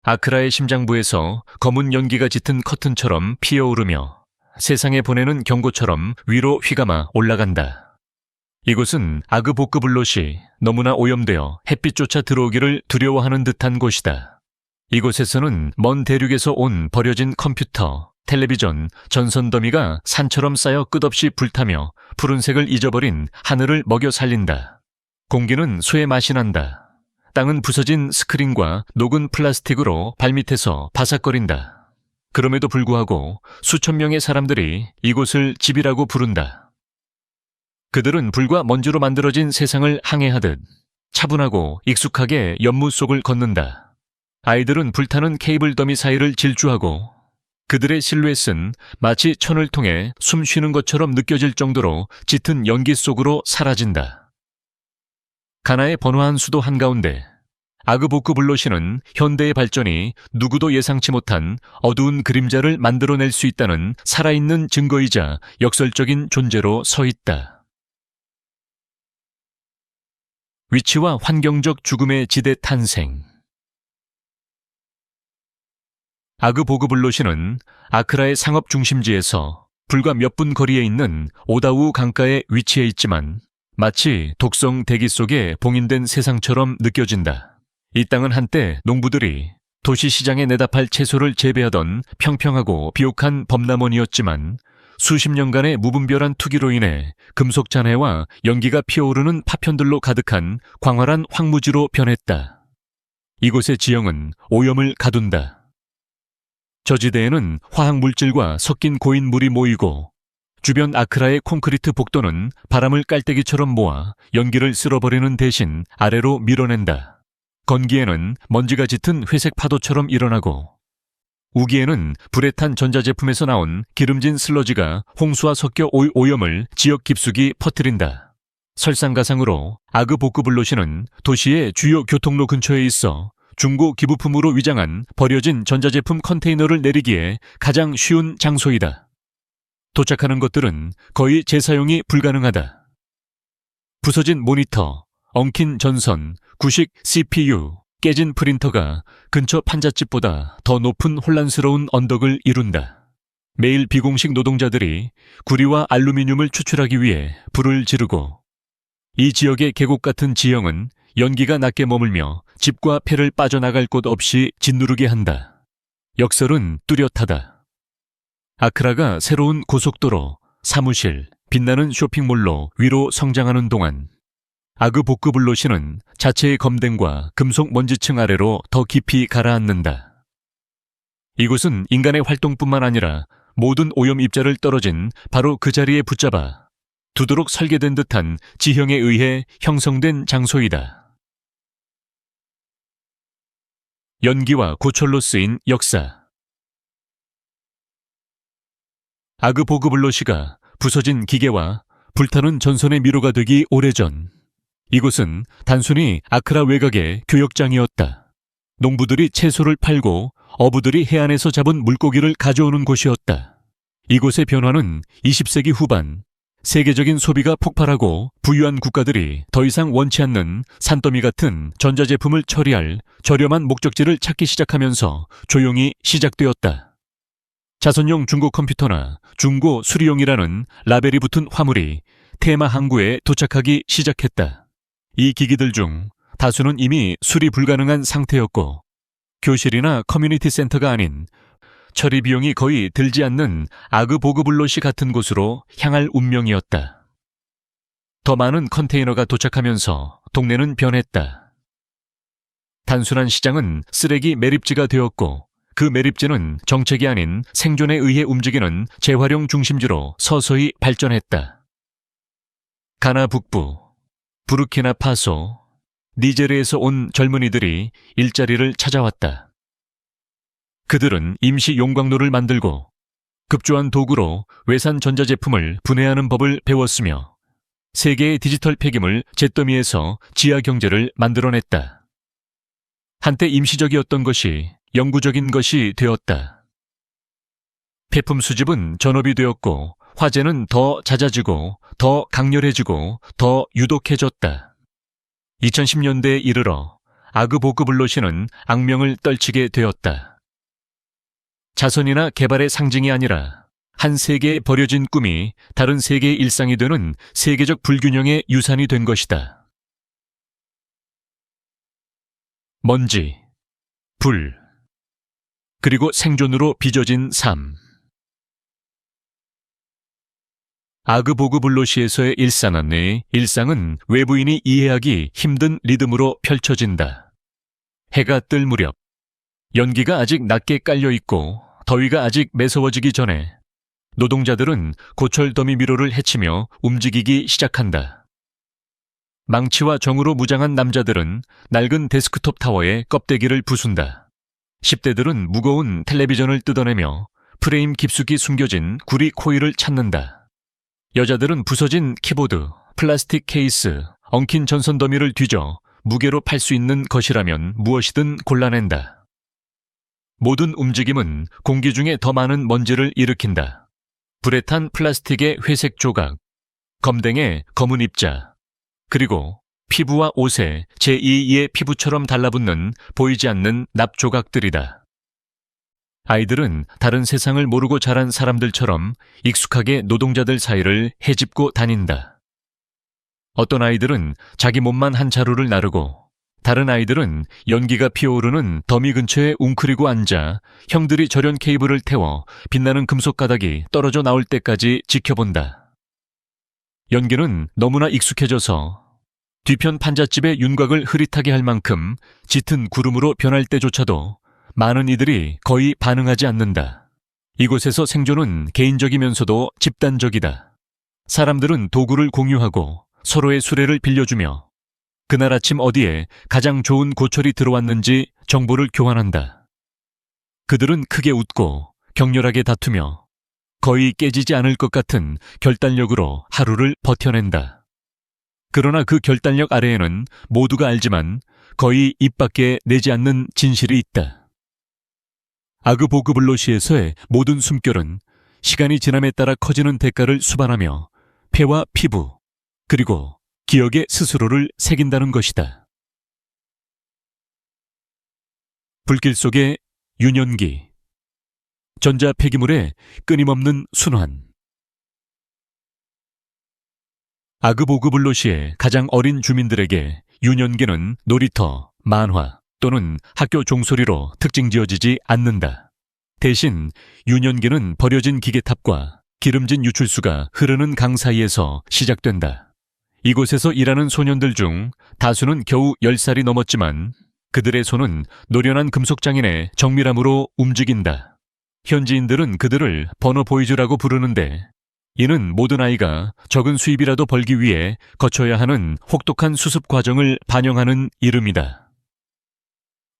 아크라의 심장부에서 검은 연기가 짙은 커튼처럼 피어오르며 세상에 보내는 경고처럼 위로 휘감아 올라간다. 이곳은 아그보크블롯이 너무나 오염되어 햇빛조차 들어오기를 두려워하는 듯한 곳이다. 이곳에서는 먼 대륙에서 온 버려진 컴퓨터, 텔레비전, 전선 더미가 산처럼 쌓여 끝없이 불타며 푸른색을 잊어버린 하늘을 먹여 살린다. 공기는 쇠 맛이 난다. 땅은 부서진 스크린과 녹은 플라스틱으로 발밑에서 바삭거린다. 그럼에도 불구하고 수천 명의 사람들이 이곳을 집이라고 부른다. 그들은 불과 먼지로 만들어진 세상을 항해하듯 차분하고 익숙하게 연못 속을 걷는다. 아이들은 불타는 케이블 더미 사이를 질주하고 그들의 실루엣은 마치 천을 통해 숨 쉬는 것처럼 느껴질 정도로 짙은 연기 속으로 사라진다. 가나의 번화한 수도 한가운데 아그보크블롯이는 현대의 발전이 누구도 예상치 못한 어두운 그림자를 만들어낼 수 있다는 살아있는 증거이자 역설적인 존재로 서 있다. 위치와 환경적 죽음의 지대 탄생. 아그보크블롯이는 아크라의 상업 중심지에서 불과 몇 분 거리에 있는 오다우 강가에 위치해 있지만 마치 독성 대기 속에 봉인된 세상처럼 느껴진다. 이 땅은 한때 농부들이 도시 시장에 내다 팔 채소를 재배하던 평평하고 비옥한 범람원이었지만 수십 년간의 무분별한 투기로 인해 금속 잔해와 연기가 피어오르는 파편들로 가득한 광활한 황무지로 변했다. 이곳의 지형은 오염을 가둔다. 저지대에는 화학물질과 섞인 고인 물이 모이고 주변 아크라의 콘크리트 복도는 바람을 깔때기처럼 모아 연기를 쓸어버리는 대신 아래로 밀어낸다. 건기에는 먼지가 짙은 회색 파도처럼 일어나고 우기에는 불에 탄 전자제품에서 나온 기름진 슬러지가 홍수와 섞여 오염을 지역 깊숙이 퍼뜨린다. 설상가상으로 아그보크블롯이는 도시의 주요 교통로 근처에 있어 중고 기부품으로 위장한 버려진 전자제품 컨테이너를 내리기에 가장 쉬운 장소이다. 도착하는 것들은 거의 재사용이 불가능하다. 부서진 모니터, 엉킨 전선, 구식 CPU, 깨진 프린터가 근처 판잣집보다 더 높은 혼란스러운 언덕을 이룬다. 매일 비공식 노동자들이 구리와 알루미늄을 추출하기 위해 불을 지르고 이 지역의 계곡 같은 지형은 연기가 낮게 머물며 집과 폐를 빠져나갈 곳 없이 짓누르게 한다. 역설은 뚜렷하다. 아크라가 새로운 고속도로, 사무실, 빛나는 쇼핑몰로 위로 성장하는 동안 아그보크블롯이는 자체의 검댕과 금속 먼지층 아래로 더 깊이 가라앉는다. 이곳은 인간의 활동뿐만 아니라 모든 오염 입자를 떨어진 바로 그 자리에 붙잡아 두도록 설계된 듯한 지형에 의해 형성된 장소이다. 연기와 고철로 쓰인 역사. 아그보크블롯이가 부서진 기계와 불타는 전선의 미로가 되기 오래전 이곳은 단순히 아크라 외곽의 교역장이었다. 농부들이 채소를 팔고 어부들이 해안에서 잡은 물고기를 가져오는 곳이었다. 이곳의 변화는 20세기 후반 세계적인 소비가 폭발하고 부유한 국가들이 더 이상 원치 않는 산더미 같은 전자제품을 처리할 저렴한 목적지를 찾기 시작하면서 조용히 시작되었다. 자선용 중고 컴퓨터나 중고 수리용이라는 라벨이 붙은 화물이 테마 항구에 도착하기 시작했다. 이 기기들 중 다수는 이미 수리 불가능한 상태였고 교실이나 커뮤니티 센터가 아닌 처리 비용이 거의 들지 않는 아그보크블롯이 같은 곳으로 향할 운명이었다. 더 많은 컨테이너가 도착하면서 동네는 변했다. 단순한 시장은 쓰레기 매립지가 되었고 그 매립지는 정책이 아닌 생존에 의해 움직이는 재활용 중심지로 서서히 발전했다. 가나 북부, 부르키나파소, 니제르에서 온 젊은이들이 일자리를 찾아왔다. 그들은 임시 용광로를 만들고 급조한 도구로 외산 전자제품을 분해하는 법을 배웠으며 세계의 디지털 폐기물 잿더미에서 지하 경제를 만들어냈다. 한때 임시적이었던 것이 영구적인 것이 되었다. 폐품 수집은 전업이 되었고 화재는 더 잦아지고 더 강렬해지고 더 유독해졌다. 2010년대에 이르러 아그보그블로시는 악명을 떨치게 되었다. 자선이나 개발의 상징이 아니라 한 세계에 버려진 꿈이 다른 세계의 일상이 되는 세계적 불균형의 유산이 된 것이다. 먼지, 불, 그리고 생존으로 빚어진 삶. 아그보그블로시에서의 일상은 외부인이 이해하기 힘든 리듬으로 펼쳐진다. 해가 뜰 무렵, 연기가 아직 낮게 깔려 있고 더위가 아직 매서워지기 전에 노동자들은 고철 더미 미로를 헤치며 움직이기 시작한다. 망치와 정으로 무장한 남자들은 낡은 데스크톱 타워에 껍데기를 부순다. 10대들은 무거운 텔레비전을 뜯어내며 프레임 깊숙이 숨겨진 구리 코일을 찾는다. 여자들은 부서진 키보드, 플라스틱 케이스, 엉킨 전선 더미를 뒤져 무게로 팔 수 있는 것이라면 무엇이든 골라낸다. 모든 움직임은 공기 중에 더 많은 먼지를 일으킨다. 불에 탄 플라스틱의 회색 조각, 검댕의 검은 입자, 그리고 피부와 옷에 제2의 피부처럼 달라붙는 보이지 않는 납조각들이다. 아이들은 다른 세상을 모르고 자란 사람들처럼 익숙하게 노동자들 사이를 헤집고 다닌다. 어떤 아이들은 자기 몸만 한 자루를 나르고 다른 아이들은 연기가 피어오르는 더미 근처에 웅크리고 앉아 형들이 절연 케이블을 태워 빛나는 금속 가닥이 떨어져 나올 때까지 지켜본다. 연기는 너무나 익숙해져서 뒤편 판잣집의 윤곽을 흐릿하게 할 만큼 짙은 구름으로 변할 때조차도 많은 이들이 거의 반응하지 않는다. 이곳에서 생존은 개인적이면서도 집단적이다. 사람들은 도구를 공유하고 서로의 수레를 빌려주며 그날 아침 어디에 가장 좋은 고철이 들어왔는지 정보를 교환한다. 그들은 크게 웃고 격렬하게 다투며 거의 깨지지 않을 것 같은 결단력으로 하루를 버텨낸다. 그러나 그 결단력 아래에는 모두가 알지만 거의 입 밖에 내지 않는 진실이 있다. 아그보그블로시에서의 모든 숨결은 시간이 지남에 따라 커지는 대가를 수반하며 폐와 피부, 그리고 기억의 스스로를 새긴다는 것이다. 불길 속의 유년기, 전자 폐기물의 끊임없는 순환. 아그보그블로시의 가장 어린 주민들에게 유년기는 놀이터, 만화 또는 학교 종소리로 특징지어지지 않는다. 대신 유년기는 버려진 기계탑과 기름진 유출수가 흐르는 강 사이에서 시작된다. 이곳에서 일하는 소년들 중 다수는 겨우 10살이 넘었지만 그들의 손은 노련한 금속장인의 정밀함으로 움직인다. 현지인들은 그들을 버너보이즈라고 부르는데 이는 모든 아이가 적은 수입이라도 벌기 위해 거쳐야 하는 혹독한 수습 과정을 반영하는 이름이다.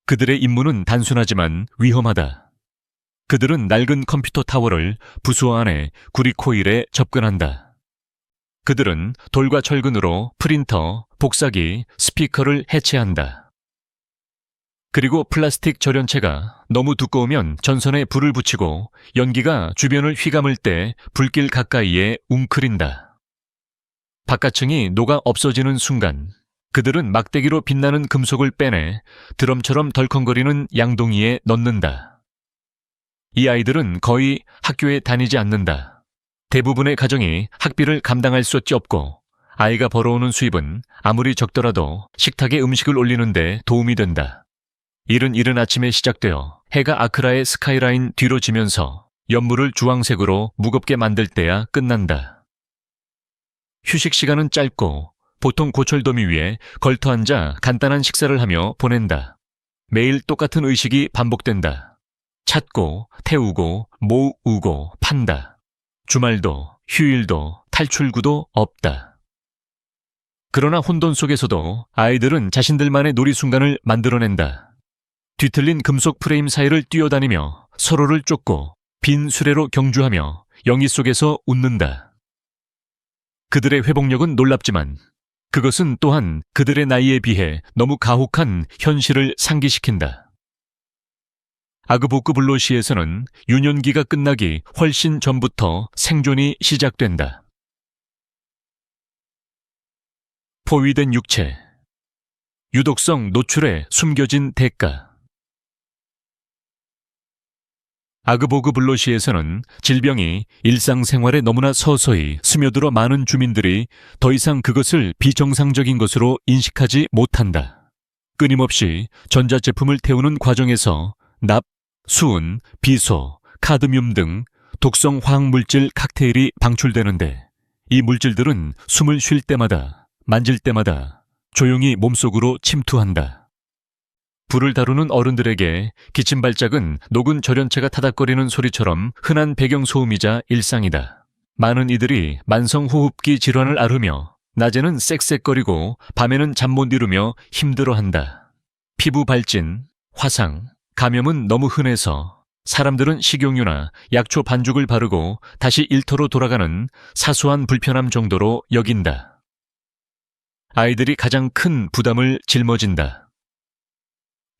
그들의 임무는 단순하지만 위험하다. 그들은 낡은 컴퓨터 타워를 부수어 안에 구리 코일에 접근한다. 그들은 돌과 철근으로 프린터, 복사기, 스피커를 해체한다. 그리고 플라스틱 절연체가 너무 두꺼우면 전선에 불을 붙이고 연기가 주변을 휘감을 때 불길 가까이에 웅크린다. 바깥층이 녹아 없어지는 순간 그들은 막대기로 빛나는 금속을 빼내 드럼처럼 덜컹거리는 양동이에 넣는다. 이 아이들은 거의 학교에 다니지 않는다. 대부분의 가정이 학비를 감당할 수 없고 아이가 벌어오는 수입은 아무리 적더라도 식탁에 음식을 올리는 데 도움이 된다. 이른 아침에 시작되어 해가 아크라의 스카이라인 뒤로 지면서 연물을 주황색으로 무겁게 만들 때야 끝난다. 휴식 시간은 짧고 보통 고철더미 위에 걸터앉아 간단한 식사를 하며 보낸다. 매일 똑같은 의식이 반복된다. 찾고, 태우고, 모으고, 판다. 주말도, 휴일도, 탈출구도 없다. 그러나 혼돈 속에서도 아이들은 자신들만의 놀이 순간을 만들어낸다. 뒤틀린 금속 프레임 사이를 뛰어다니며 서로를 쫓고 빈 수레로 경주하며 영희 속에서 웃는다. 그들의 회복력은 놀랍지만 그것은 또한 그들의 나이에 비해 너무 가혹한 현실을 상기시킨다. 아그보그블로시에서는 유년기가 끝나기 훨씬 전부터 생존이 시작된다. 포위된 육체, 유독성 노출에 숨겨진 대가. 아그보그블로시에서는 질병이 일상생활에 너무나 서서히 스며들어 많은 주민들이 더 이상 그것을 비정상적인 것으로 인식하지 못한다. 끊임없이 전자제품을 태우는 과정에서 납, 수은, 비소, 카드뮴 등 독성 화학물질 칵테일이 방출되는데, 이 물질들은 숨을 쉴 때마다, 만질 때마다 조용히 몸속으로 침투한다. 불을 다루는 어른들에게 기침 발작은 녹은 절연체가 타닥거리는 소리처럼 흔한 배경소음이자 일상이다. 많은 이들이 만성호흡기 질환을 앓으며 낮에는 쌕쌕거리고 밤에는 잠 못 이루며 힘들어한다. 피부 발진, 화상, 감염은 너무 흔해서 사람들은 식용유나 약초 반죽을 바르고 다시 일터로 돌아가는 사소한 불편함 정도로 여긴다. 아이들이 가장 큰 부담을 짊어진다.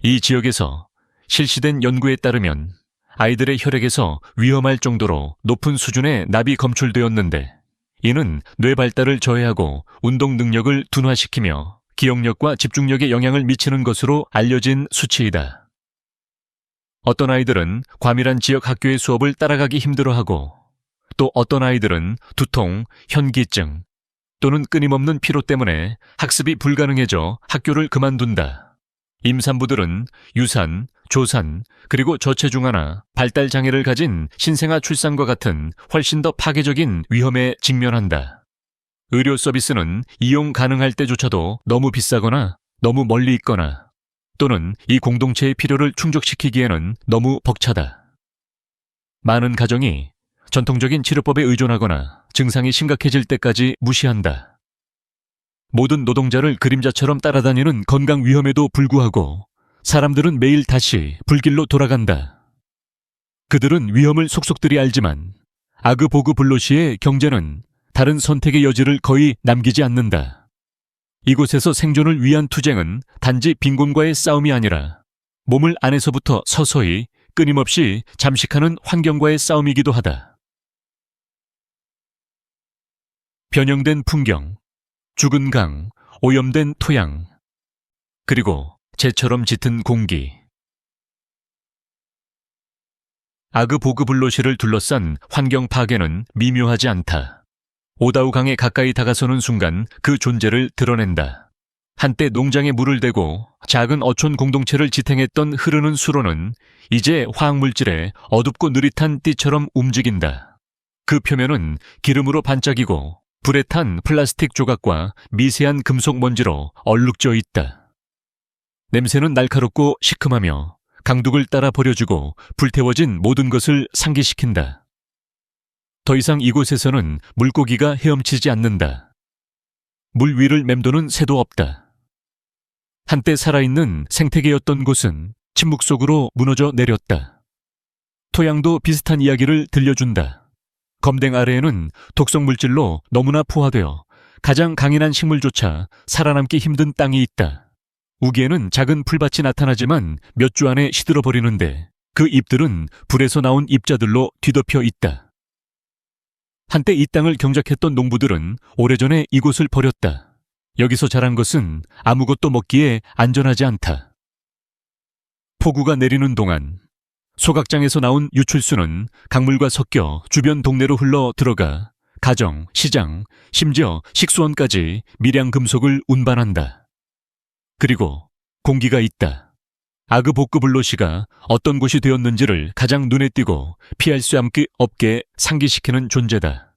이 지역에서 실시된 연구에 따르면 아이들의 혈액에서 위험할 정도로 높은 수준의 납이 검출되었는데, 이는 뇌 발달을 저해하고 운동 능력을 둔화시키며 기억력과 집중력에 영향을 미치는 것으로 알려진 수치이다. 어떤 아이들은 과밀한 지역 학교의 수업을 따라가기 힘들어하고, 또 어떤 아이들은 두통, 현기증 또는 끊임없는 피로 때문에 학습이 불가능해져 학교를 그만둔다. 임산부들은 유산, 조산, 그리고 저체중아나 발달장애를 가진 신생아 출산과 같은 훨씬 더 파괴적인 위험에 직면한다. 의료 서비스는 이용 가능할 때조차도 너무 비싸거나 너무 멀리 있거나, 또는 이 공동체의 필요를 충족시키기에는 너무 벅차다. 많은 가정이 전통적인 치료법에 의존하거나 증상이 심각해질 때까지 무시한다. 모든 노동자를 그림자처럼 따라다니는 건강 위험에도 불구하고 사람들은 매일 다시 불길로 돌아간다. 그들은 위험을 속속들이 알지만 아그보그블로시의 경제는 다른 선택의 여지를 거의 남기지 않는다. 이곳에서 생존을 위한 투쟁은 단지 빈곤과의 싸움이 아니라 몸을 안에서부터 서서히 끊임없이 잠식하는 환경과의 싸움이기도 하다. 변형된 풍경, 죽은 강, 오염된 토양, 그리고 재처럼 짙은 공기. 아그보그블로시를 둘러싼 환경 파괴는 미묘하지 않다. 오다우 강에 가까이 다가서는 순간 그 존재를 드러낸다. 한때 농장에 물을 대고 작은 어촌 공동체를 지탱했던 흐르는 수로는 이제 화학물질의 어둡고 느릿한 띠처럼 움직인다. 그 표면은 기름으로 반짝이고 불에 탄 플라스틱 조각과 미세한 금속 먼지로 얼룩져 있다. 냄새는 날카롭고 시큼하며 강둑을 따라 버려주고 불태워진 모든 것을 상기시킨다. 더 이상 이곳에서는 물고기가 헤엄치지 않는다. 물 위를 맴도는 새도 없다. 한때 살아있는 생태계였던 곳은 침묵 속으로 무너져 내렸다. 토양도 비슷한 이야기를 들려준다. 검댕 아래에는 독성 물질로 너무나 포화되어 가장 강인한 식물조차 살아남기 힘든 땅이 있다. 우기에는 작은 풀밭이 나타나지만 몇 주 안에 시들어 버리는데 그 잎들은 불에서 나온 입자들로 뒤덮여 있다. 한때 이 땅을 경작했던 농부들은 오래전에 이곳을 버렸다. 여기서 자란 것은 아무것도 먹기에 안전하지 않다. 폭우가 내리는 동안 소각장에서 나온 유출수는 강물과 섞여 주변 동네로 흘러 들어가 가정, 시장, 심지어 식수원까지 미량 금속을 운반한다. 그리고 공기가 있다. 아그보그블로시가 어떤 곳이 되었는지를 가장 눈에 띄고 피할 수 없게 상기시키는 존재다.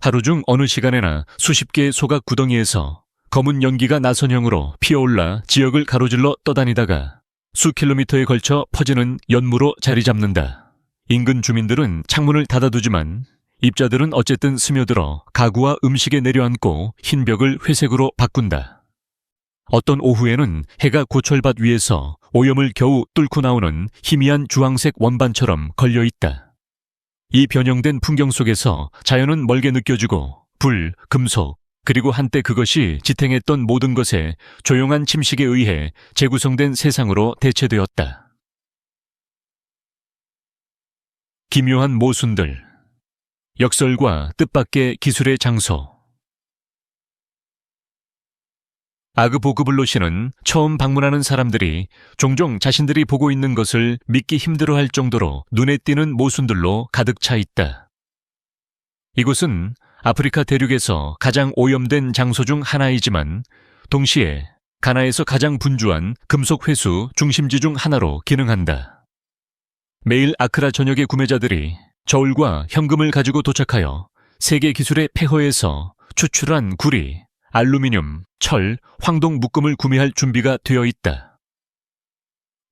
하루 중 어느 시간에나 수십 개의 소각 구덩이에서 검은 연기가 나선형으로 피어올라 지역을 가로질러 떠다니다가 수 킬로미터에 걸쳐 퍼지는 연무로 자리 잡는다. 인근 주민들은 창문을 닫아두지만 입자들은 어쨌든 스며들어 가구와 음식에 내려앉고 흰 벽을 회색으로 바꾼다. 어떤 오후에는 해가 고철밭 위에서 오염을 겨우 뚫고 나오는 희미한 주황색 원반처럼 걸려있다. 이 변형된 풍경 속에서 자연은 멀게 느껴지고 불, 금속, 그리고 한때 그것이 지탱했던 모든 것에 조용한 침식에 의해 재구성된 세상으로 대체되었다. 기묘한 모순들, 역설과 뜻밖의 기술의 장소. 아그보그블로시는 처음 방문하는 사람들이 종종 자신들이 보고 있는 것을 믿기 힘들어할 정도로 눈에 띄는 모순들로 가득 차 있다. 이곳은 아프리카 대륙에서 가장 오염된 장소 중 하나이지만 동시에 가나에서 가장 분주한 금속 회수 중심지 중 하나로 기능한다. 매일 아크라 전역의 구매자들이 저울과 현금을 가지고 도착하여 세계 기술의 폐허에서 추출한 구리, 알루미늄, 철, 황동 묶음을 구매할 준비가 되어 있다.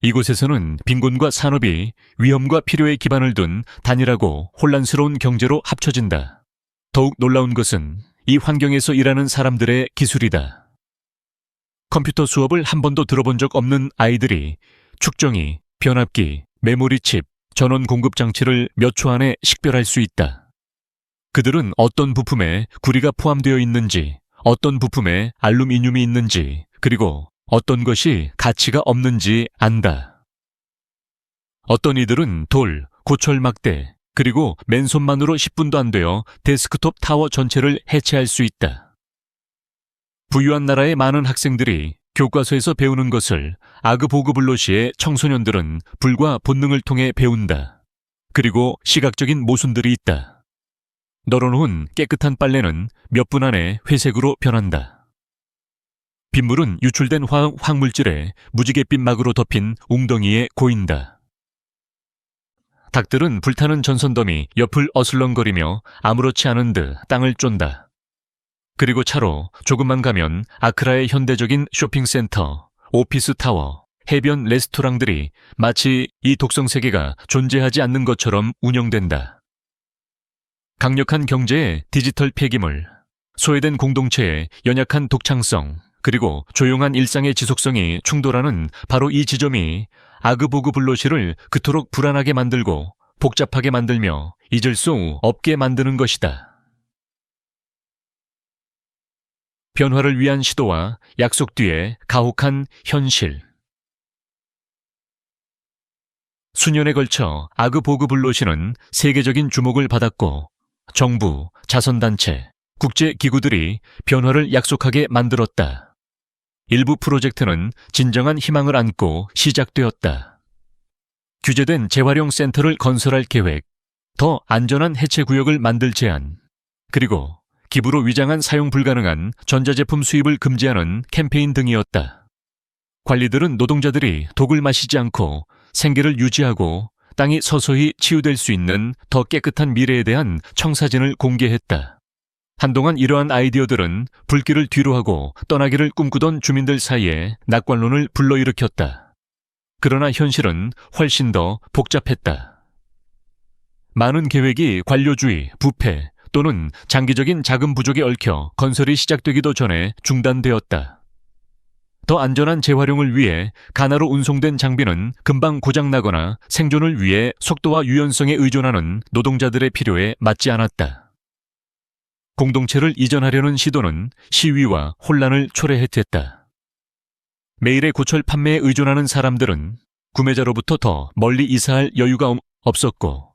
이곳에서는 빈곤과 산업이 위험과 필요에 기반을 둔 단일하고 혼란스러운 경제로 합쳐진다. 더욱 놀라운 것은 이 환경에서 일하는 사람들의 기술이다. 컴퓨터 수업을 한 번도 들어본 적 없는 아이들이 축정기, 변압기, 메모리 칩, 전원 공급 장치를 몇 초 안에 식별할 수 있다. 그들은 어떤 부품에 구리가 포함되어 있는지, 어떤 부품에 알루미늄이 있는지, 그리고 어떤 것이 가치가 없는지 안다. 어떤 이들은 돌, 고철 막대, 그리고 맨손만으로 10분도 안 되어 데스크톱 타워 전체를 해체할 수 있다. 부유한 나라의 많은 학생들이 교과서에서 배우는 것을 아그보그블로시의 청소년들은 불과 본능을 통해 배운다. 그리고 시각적인 모순들이 있다. 널어놓은 깨끗한 빨래는 몇 분 안에 회색으로 변한다. 빗물은 유출된 화학물질에 무지갯빛 막으로 덮인 웅덩이에 고인다. 닭들은 불타는 전선더미 옆을 어슬렁거리며 아무렇지 않은 듯 땅을 쫀다. 그리고 차로 조금만 가면 아크라의 현대적인 쇼핑센터, 오피스 타워, 해변 레스토랑들이 마치 이 독성 세계가 존재하지 않는 것처럼 운영된다. 강력한 경제의 디지털 폐기물, 소외된 공동체의 연약한 독창성, 그리고 조용한 일상의 지속성이 충돌하는 바로 이 지점이 아그보그블로시를 그토록 불안하게 만들고 복잡하게 만들며 잊을 수 없게 만드는 것이다. 변화를 위한 시도와 약속 뒤에 가혹한 현실. 수년에 걸쳐 아그보그블로시는 세계적인 주목을 받았고 정부, 자선단체, 국제기구들이 변화를 약속하게 만들었다. 일부 프로젝트는 진정한 희망을 안고 시작되었다. 규제된 재활용 센터를 건설할 계획, 더 안전한 해체 구역을 만들 제안, 그리고 기부로 위장한 사용 불가능한 전자제품 수입을 금지하는 캠페인 등이었다. 관리들은 노동자들이 독을 마시지 않고 생계를 유지하고 땅이 서서히 치유될 수 있는 더 깨끗한 미래에 대한 청사진을 공개했다. 한동안 이러한 아이디어들은 불길을 뒤로하고 떠나기를 꿈꾸던 주민들 사이에 낙관론을 불러일으켰다. 그러나 현실은 훨씬 더 복잡했다. 많은 계획이 관료주의, 부패 또는 장기적인 자금 부족에 얽혀 건설이 시작되기도 전에 중단되었다. 더 안전한 재활용을 위해 가나로 운송된 장비는 금방 고장나거나 생존을 위해 속도와 유연성에 의존하는 노동자들의 필요에 맞지 않았다. 공동체를 이전하려는 시도는 시위와 혼란을 초래했다. 매일의 고철 판매에 의존하는 사람들은 구매자로부터 더 멀리 이사할 여유가 없었고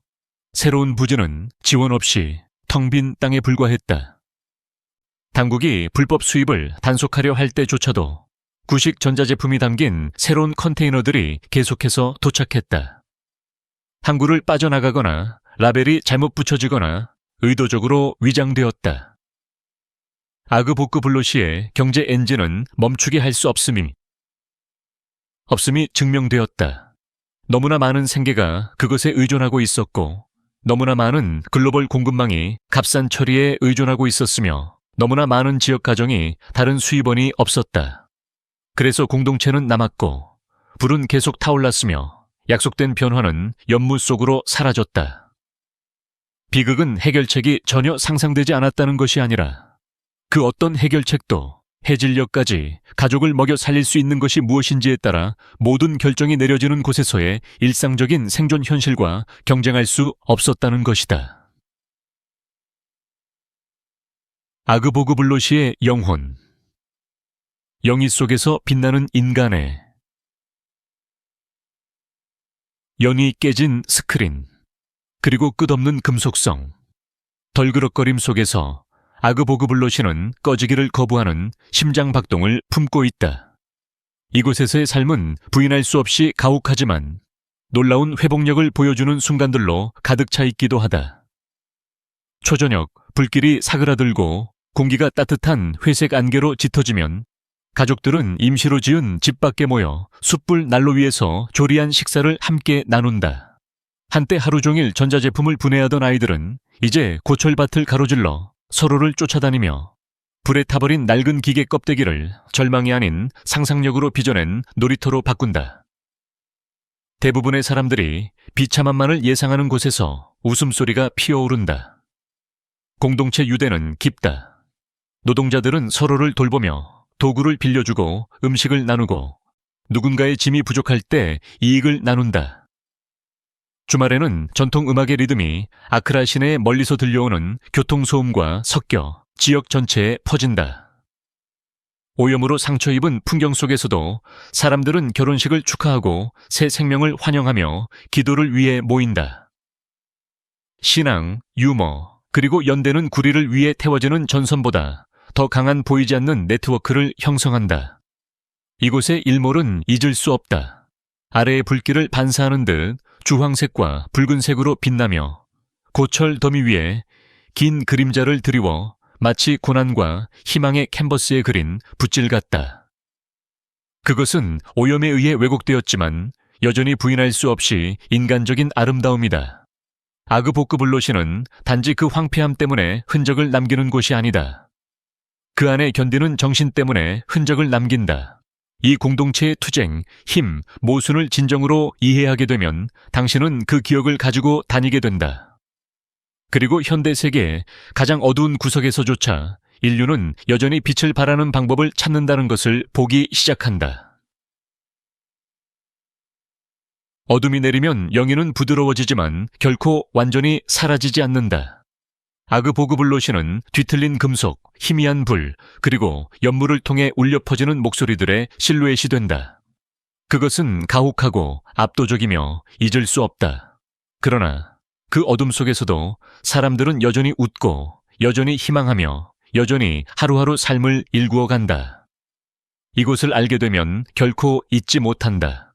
새로운 부지는 지원 없이 텅 빈 땅에 불과했다. 당국이 불법 수입을 단속하려 할 때조차도 구식 전자제품이 담긴 새로운 컨테이너들이 계속해서 도착했다. 항구를 빠져나가거나 라벨이 잘못 붙여지거나 의도적으로 위장되었다. 아그보그블로시의 경제 엔진은 멈추게 할 수 없음이 증명되었다. 너무나 많은 생계가 그것에 의존하고 있었고 너무나 많은 글로벌 공급망이 값싼 처리에 의존하고 있었으며 너무나 많은 지역 가정이 다른 수입원이 없었다. 그래서 공동체는 남았고 불은 계속 타올랐으며 약속된 변화는 연무 속으로 사라졌다. 비극은 해결책이 전혀 상상되지 않았다는 것이 아니라 그 어떤 해결책도 해질녘까지 가족을 먹여 살릴 수 있는 것이 무엇인지에 따라 모든 결정이 내려지는 곳에서의 일상적인 생존 현실과 경쟁할 수 없었다는 것이다. 아그보그블로시의 영혼. 영희 속에서 빛나는 인간의 연이 깨진 스크린, 그리고 끝없는 금속성, 덜그럭거림 속에서 아그보그블로시는 꺼지기를 거부하는 심장박동을 품고 있다. 이곳에서의 삶은 부인할 수 없이 가혹하지만 놀라운 회복력을 보여주는 순간들로 가득 차 있기도 하다. 초저녁 불길이 사그라들고 공기가 따뜻한 회색 안개로 짙어지면 가족들은 임시로 지은 집 밖에 모여 숯불 난로 위에서 조리한 식사를 함께 나눈다. 한때 하루 종일 전자제품을 분해하던 아이들은 이제 고철밭을 가로질러 서로를 쫓아다니며 불에 타버린 낡은 기계 껍데기를 절망이 아닌 상상력으로 빚어낸 놀이터로 바꾼다. 대부분의 사람들이 비참함만을 예상하는 곳에서 웃음소리가 피어오른다. 공동체 유대는 깊다. 노동자들은 서로를 돌보며 도구를 빌려주고 음식을 나누고 누군가의 짐이 부족할 때 이익을 나눈다. 주말에는 전통 음악의 리듬이 아크라 시내에 멀리서 들려오는 교통소음과 섞여 지역 전체에 퍼진다. 오염으로 상처 입은 풍경 속에서도 사람들은 결혼식을 축하하고 새 생명을 환영하며 기도를 위해 모인다. 신앙, 유머, 그리고 연대는 구리를 위해 태워지는 전선보다 더 강한 보이지 않는 네트워크를 형성한다. 이곳의 일몰은 잊을 수 없다. 아래의 불길을 반사하는 듯 주황색과 붉은색으로 빛나며 고철 더미 위에 긴 그림자를 드리워 마치 고난과 희망의 캔버스에 그린 붓질 같다. 그것은 오염에 의해 왜곡되었지만 여전히 부인할 수 없이 인간적인 아름다움이다. 아그보크블로시는 단지 그 황폐함 때문에 흔적을 남기는 곳이 아니다. 그 안에 견디는 정신 때문에 흔적을 남긴다. 이 공동체의 투쟁, 힘, 모순을 진정으로 이해하게 되면 당신은 그 기억을 가지고 다니게 된다. 그리고 현대 세계의 가장 어두운 구석에서조차 인류는 여전히 빛을 발하는 방법을 찾는다는 것을 보기 시작한다. 어둠이 내리면 영인은 부드러워지지만 결코 완전히 사라지지 않는다. 아그보그블로시는 뒤틀린 금속, 희미한 불, 그리고 연물을 통해 울려 퍼지는 목소리들의 실루엣이 된다. 그것은 가혹하고 압도적이며 잊을 수 없다. 그러나 그 어둠 속에서도 사람들은 여전히 웃고, 여전히 희망하며, 여전히 하루하루 삶을 일구어 간다. 이곳을 알게 되면 결코 잊지 못한다.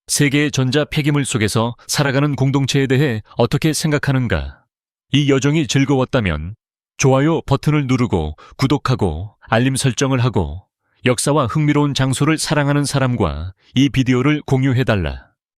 세계의 전자 폐기물 속에서 살아가는 공동체에 대해 어떻게 생각하는가? 이 여정이 즐거웠다면 좋아요 버튼을 누르고 구독하고 알림 설정을 하고 역사와 흥미로운 장소를 사랑하는 사람과 이 비디오를 공유해달라.